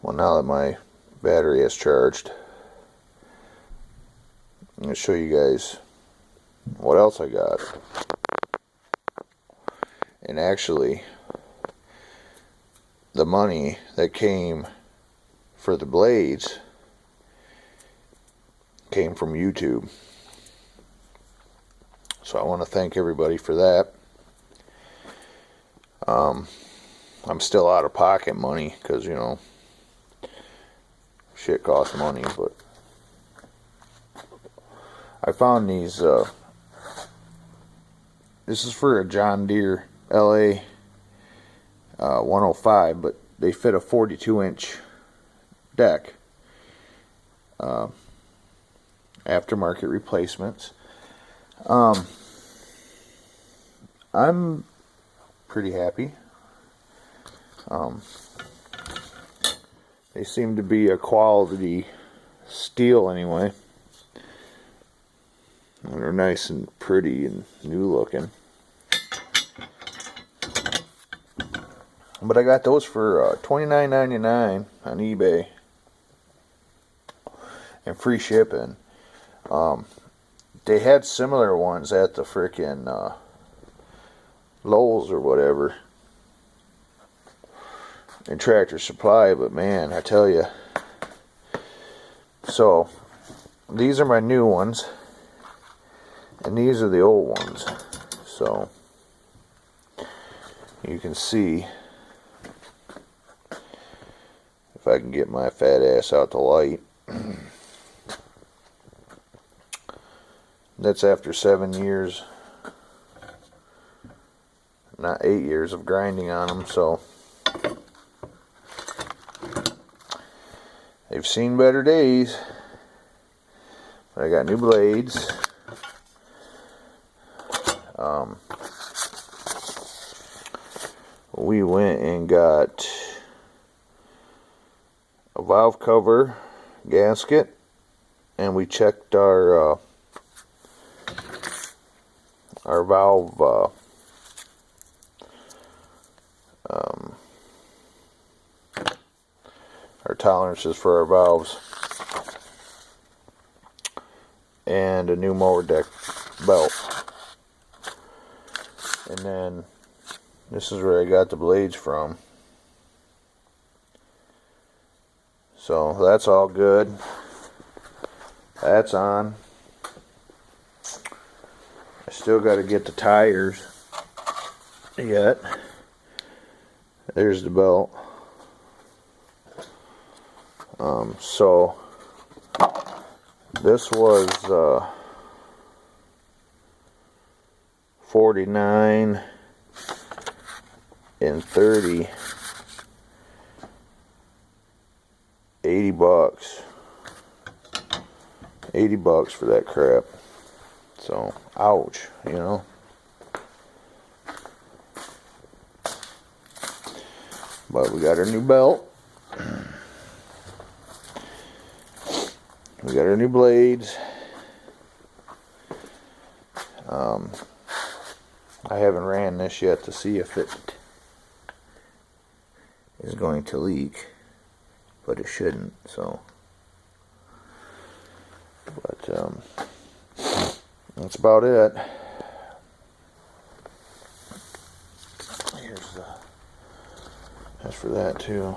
Well, now that my battery is charged, I'm going to show you guys what else I got. And actually, the money that came for the blades came from YouTube. So I want to thank everybody for that. I'm still out of pocket money because, you know, shit costs money, but I found these, this is for a John Deere LA 105, but they fit a 42-inch deck. Aftermarket replacements. I'm pretty happy. They seem to be a quality steel anyway. And they're nice and pretty and new looking. But I got those for $29.99 on eBay. And free shipping. They had similar ones at the frickin' Lowe's or whatever in Tractor Supply, but man, I tell you. So these are my new ones, and these are the old ones. So you can see, if I can get my fat ass out the light. That's after 7 years, not 8 years of grinding on them, so they've seen better days. But I got new blades. We went and got a valve cover gasket, and we checked our valve our tolerances for our valves, and a new mower deck belt. And then this is where I got the blades from. So that's all good. That's on. I still got to get the tires yet. There's the belt. So this was $49 and $30, $80. $80 for that crap. So, ouch, you know. But we got our new belt. We got our new blades. I haven't ran this yet to see if it is going to leak, but it shouldn't, so. But, that's about it. That's for that too.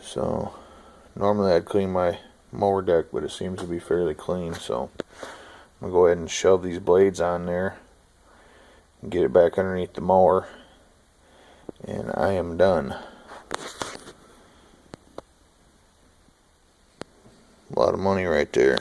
So normally I'd clean my mower deck, but it seems to be fairly clean, so I'm gonna go ahead and shove these blades on there and get it back underneath the mower, and I am done. A lot of money right there.